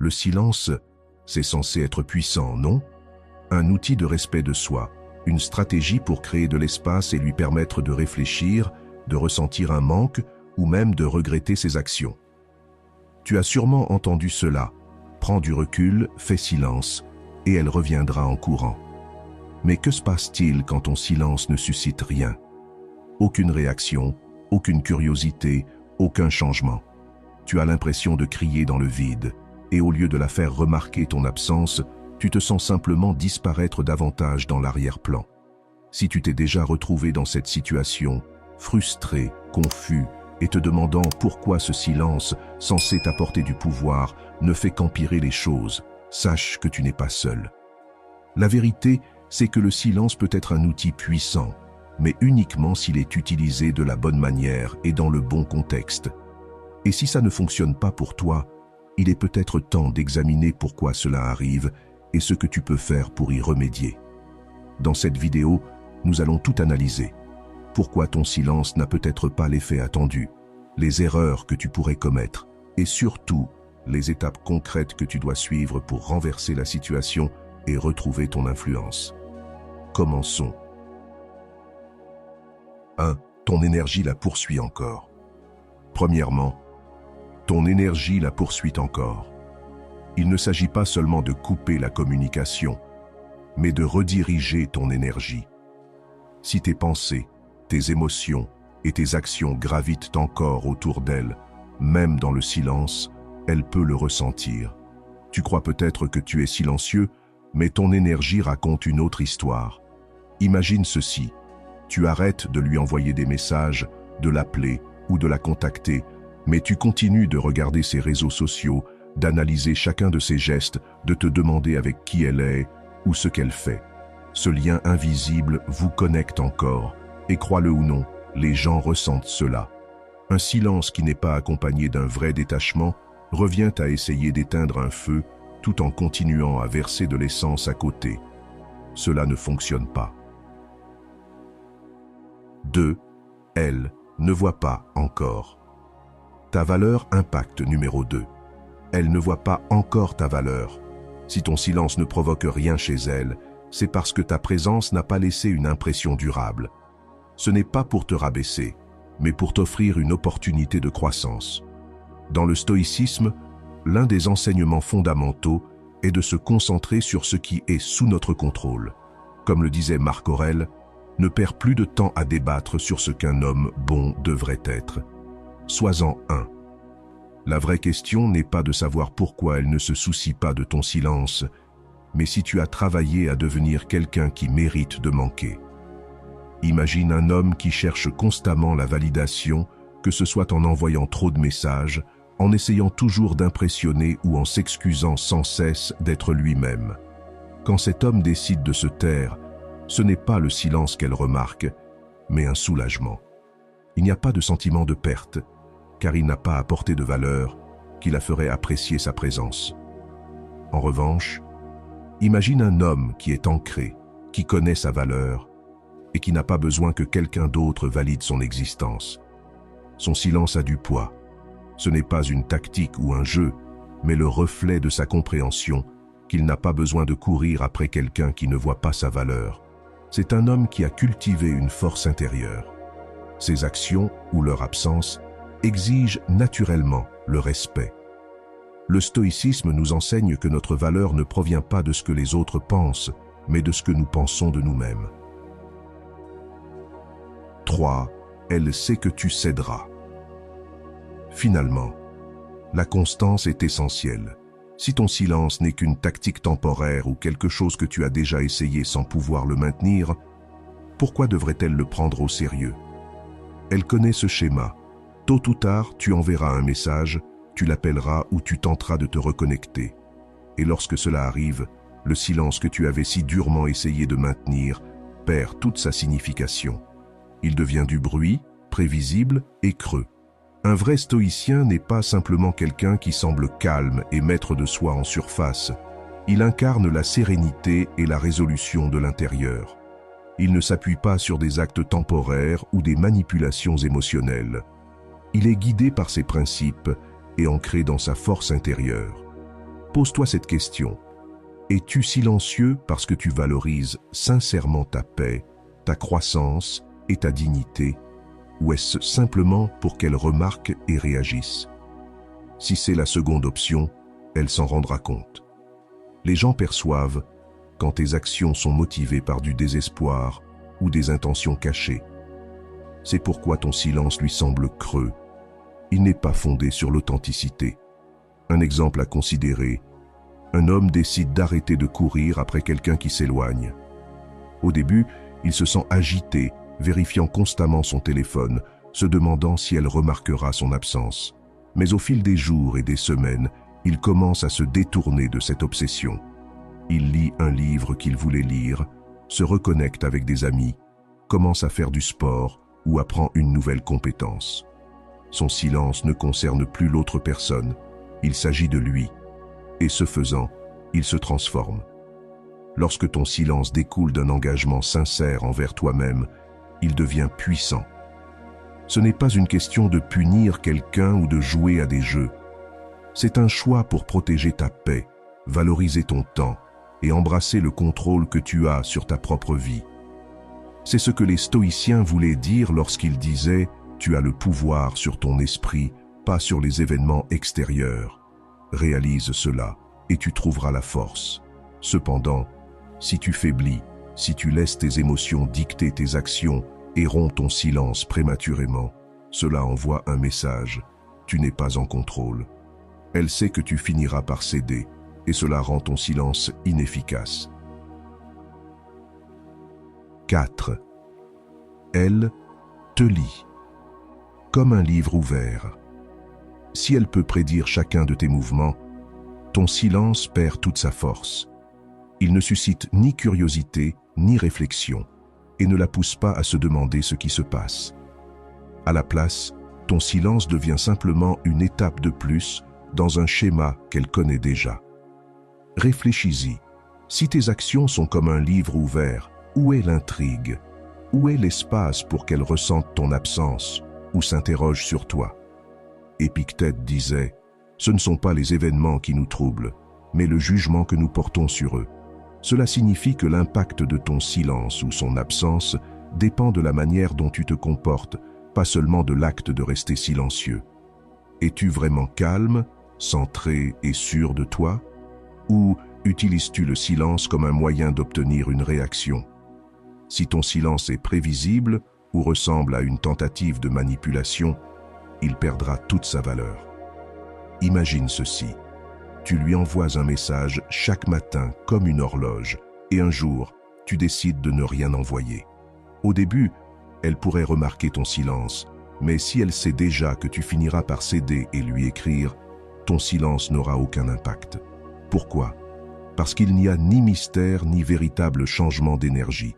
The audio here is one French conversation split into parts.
Le silence, c'est censé être puissant, non? Un outil de respect de soi, une stratégie pour créer de l'espace et lui permettre de réfléchir, de ressentir un manque ou même de regretter ses actions. Tu as sûrement entendu cela. Prends du recul, fais silence, et elle reviendra en courant. Mais que se passe-t-il quand ton silence ne suscite rien? Aucune réaction, aucune curiosité, aucun changement. Tu as l'impression de crier dans le vide, et au lieu de la faire remarquer ton absence, tu te sens simplement disparaître davantage dans l'arrière-plan. Si tu t'es déjà retrouvé dans cette situation, frustré, confus, et te demandant pourquoi ce silence, censé t'apporter du pouvoir, ne fait qu'empirer les choses, sache que tu n'es pas seul. La vérité, c'est que le silence peut être un outil puissant, mais uniquement s'il est utilisé de la bonne manière et dans le bon contexte. Et si ça ne fonctionne pas pour toi, il est peut-être temps d'examiner pourquoi cela arrive et ce que tu peux faire pour y remédier. Dans cette vidéo, nous allons tout analyser. Pourquoi ton silence n'a peut-être pas l'effet attendu, les erreurs que tu pourrais commettre, et surtout, les étapes concrètes que tu dois suivre pour renverser la situation et retrouver ton influence. Commençons. 1. Ton énergie la poursuit encore. Premièrement, ton énergie la poursuit encore. Il ne s'agit pas seulement de couper la communication, mais de rediriger ton énergie. Si tes pensées, tes émotions et tes actions gravitent encore autour d'elle, même dans le silence, elle peut le ressentir. Tu crois peut-être que tu es silencieux, mais ton énergie raconte une autre histoire. Imagine ceci. Tu arrêtes de lui envoyer des messages, de l'appeler ou de la contacter, mais tu continues de regarder ses réseaux sociaux, d'analyser chacun de ses gestes, de te demander avec qui elle est ou ce qu'elle fait. Ce lien invisible vous connecte encore, et crois-le ou non, les gens ressentent cela. Un silence qui n'est pas accompagné d'un vrai détachement revient à essayer d'éteindre un feu tout en continuant à verser de l'essence à côté. Cela ne fonctionne pas. 2. Elle ne voit pas encore. Ta valeur impacte numéro 2. Elle ne voit pas encore ta valeur. Si ton silence ne provoque rien chez elle, c'est parce que ta présence n'a pas laissé une impression durable. Ce n'est pas pour te rabaisser, mais pour t'offrir une opportunité de croissance. Dans le stoïcisme, l'un des enseignements fondamentaux est de se concentrer sur ce qui est sous notre contrôle. Comme le disait Marc Aurèle, ne perds plus de temps à débattre sur ce qu'un homme bon devrait être. Sois-en un. La vraie question n'est pas de savoir pourquoi elle ne se soucie pas de ton silence, mais si tu as travaillé à devenir quelqu'un qui mérite de manquer. Imagine un homme qui cherche constamment la validation, que ce soit en envoyant trop de messages, en essayant toujours d'impressionner ou en s'excusant sans cesse d'être lui-même. Quand cet homme décide de se taire, ce n'est pas le silence qu'elle remarque, mais un soulagement. Il n'y a pas de sentiment de perte, car il n'a pas apporté de valeur qui la ferait apprécier sa présence. En revanche, imagine un homme qui est ancré, qui connaît sa valeur et qui n'a pas besoin que quelqu'un d'autre valide son existence. Son silence a du poids. Ce n'est pas une tactique ou un jeu, mais le reflet de sa compréhension qu'il n'a pas besoin de courir après quelqu'un qui ne voit pas sa valeur. C'est un homme qui a cultivé une force intérieure. Ses actions ou leur absence exigent naturellement le respect. Le stoïcisme nous enseigne que notre valeur ne provient pas de ce que les autres pensent, mais de ce que nous pensons de nous-mêmes. 3. Elle sait que tu céderas. Finalement, la constance est essentielle. Si ton silence n'est qu'une tactique temporaire ou quelque chose que tu as déjà essayé sans pouvoir le maintenir, pourquoi devrait-elle le prendre au sérieux? Elle connaît ce schéma. Tôt ou tard, tu enverras un message, tu l'appelleras ou tu tenteras de te reconnecter. Et lorsque cela arrive, le silence que tu avais si durement essayé de maintenir perd toute sa signification. Il devient du bruit, prévisible et creux. Un vrai stoïcien n'est pas simplement quelqu'un qui semble calme et maître de soi en surface. Il incarne la sérénité et la résolution de l'intérieur. Il ne s'appuie pas sur des actes temporaires ou des manipulations émotionnelles. Il est guidé par ses principes et ancré dans sa force intérieure. Pose-toi cette question. Es-tu silencieux parce que tu valorises sincèrement ta paix, ta croissance et ta dignité, ou est-ce simplement pour qu'elle remarque et réagisse? Si c'est la seconde option, elle s'en rendra compte. Les gens perçoivent quand tes actions sont motivées par du désespoir ou des intentions cachées. C'est pourquoi ton silence lui semble creux. Il n'est pas fondé sur l'authenticité. Un exemple à considérer. Un homme décide d'arrêter de courir après quelqu'un qui s'éloigne. Au début, il se sent agité, vérifiant constamment son téléphone, se demandant si elle remarquera son absence. Mais au fil des jours et des semaines, il commence à se détourner de cette obsession. Il lit un livre qu'il voulait lire, se reconnecte avec des amis, commence à faire du sport ou apprend une nouvelle compétence. Son silence ne concerne plus l'autre personne, il s'agit de lui. Et ce faisant, il se transforme. Lorsque ton silence découle d'un engagement sincère envers toi-même, il devient puissant. Ce n'est pas une question de punir quelqu'un ou de jouer à des jeux. C'est un choix pour protéger ta paix, valoriser ton temps et embrasser le contrôle que tu as sur ta propre vie. C'est ce que les stoïciens voulaient dire lorsqu'ils disaient « Tu as le pouvoir sur ton esprit, pas sur les événements extérieurs ». Réalise cela et tu trouveras la force. Cependant, si tu faiblis, si tu laisses tes émotions dicter tes actions et romps ton silence prématurément, cela envoie un message. Tu n'es pas en contrôle. Elle sait que tu finiras par céder et cela rend ton silence inefficace. 4. Elle te lit. Comme un livre ouvert. Si elle peut prédire chacun de tes mouvements, ton silence perd toute sa force. Il ne suscite ni curiosité, ni réflexion, et ne la pousse pas à se demander ce qui se passe. À la place, ton silence devient simplement une étape de plus dans un schéma qu'elle connaît déjà. Réfléchis-y. Si tes actions sont comme un livre ouvert, où est l'intrigue? Où est l'espace pour qu'elle ressente ton absence ou s'interroge sur toi? Épictète disait « Ce ne sont pas les événements qui nous troublent, mais le jugement que nous portons sur eux. » Cela signifie que l'impact de ton silence ou son absence dépend de la manière dont tu te comportes, pas seulement de l'acte de rester silencieux. Es-tu vraiment calme, centré et sûr de toi? Ou utilises-tu le silence comme un moyen d'obtenir une réaction? Si ton silence est prévisible ou ressemble à une tentative de manipulation, il perdra toute sa valeur. Imagine ceci. Tu lui envoies un message chaque matin comme une horloge et un jour, tu décides de ne rien envoyer. Au début, elle pourrait remarquer ton silence, mais si elle sait déjà que tu finiras par céder et lui écrire, ton silence n'aura aucun impact. Pourquoi? Parce qu'il n'y a ni mystère ni véritable changement d'énergie.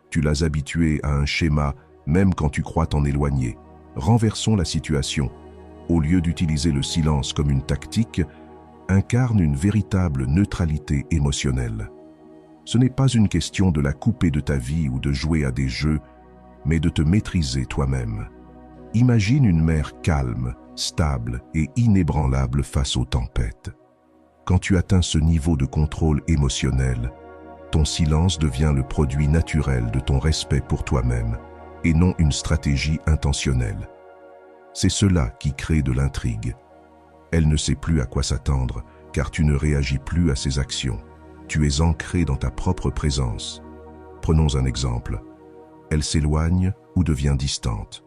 Tu l'as habitué à un schéma même quand tu crois t'en éloigner. Renversons la situation. Au lieu d'utiliser le silence comme une tactique, incarne une véritable neutralité émotionnelle. Ce n'est pas une question de la couper de ta vie ou de jouer à des jeux, mais de te maîtriser toi-même. Imagine une mer calme, stable et inébranlable face aux tempêtes. Quand tu atteins ce niveau de contrôle émotionnel, ton silence devient le produit naturel de ton respect pour toi-même et non une stratégie intentionnelle. C'est cela qui crée de l'intrigue. Elle ne sait plus à quoi s'attendre car tu ne réagis plus à ses actions. Tu es ancré dans ta propre présence. Prenons un exemple. Elle s'éloigne ou devient distante.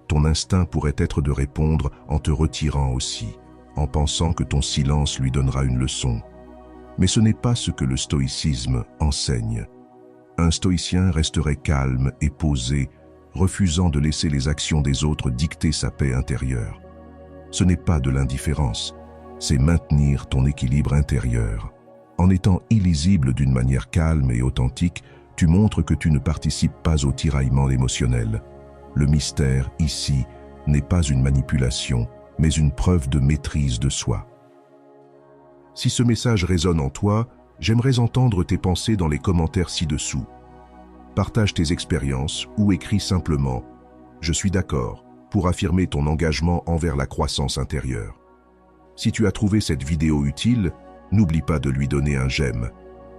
Ton instinct pourrait être de répondre en te retirant aussi, en pensant que ton silence lui donnera une leçon. Mais ce n'est pas ce que le stoïcisme enseigne. Un stoïcien resterait calme et posé, refusant de laisser les actions des autres dicter sa paix intérieure. Ce n'est pas de l'indifférence, c'est maintenir ton équilibre intérieur. En étant illisible d'une manière calme et authentique, tu montres que tu ne participes pas au tiraillement émotionnel. Le mystère, ici, n'est pas une manipulation, mais une preuve de maîtrise de soi. Si ce message résonne en toi, j'aimerais entendre tes pensées dans les commentaires ci-dessous. Partage tes expériences ou écris simplement « Je suis d'accord » pour affirmer ton engagement envers la croissance intérieure. Si tu as trouvé cette vidéo utile, n'oublie pas de lui donner un j'aime.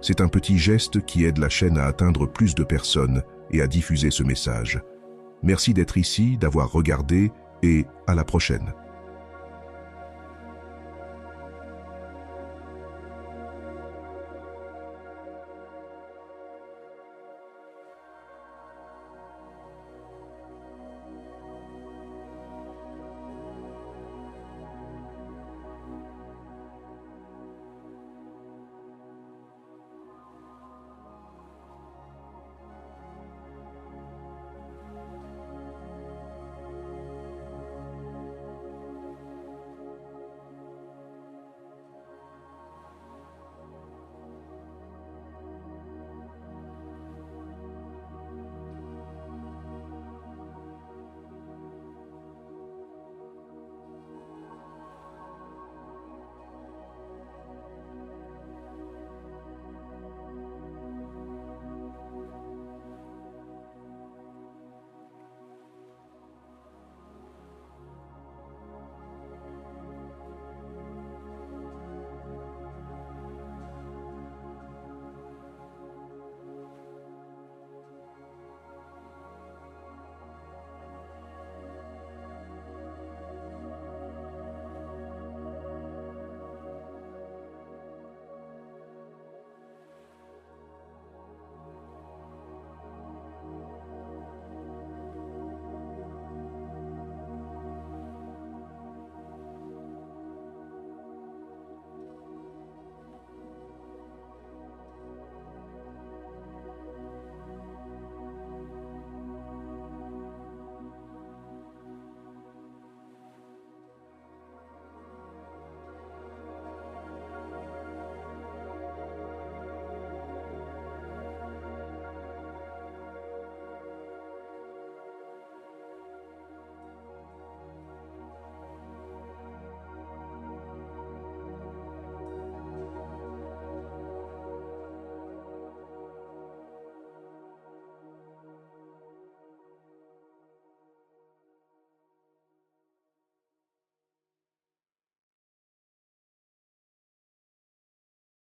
C'est un petit geste qui aide la chaîne à atteindre plus de personnes et à diffuser ce message. Merci d'être ici, d'avoir regardé et à la prochaine.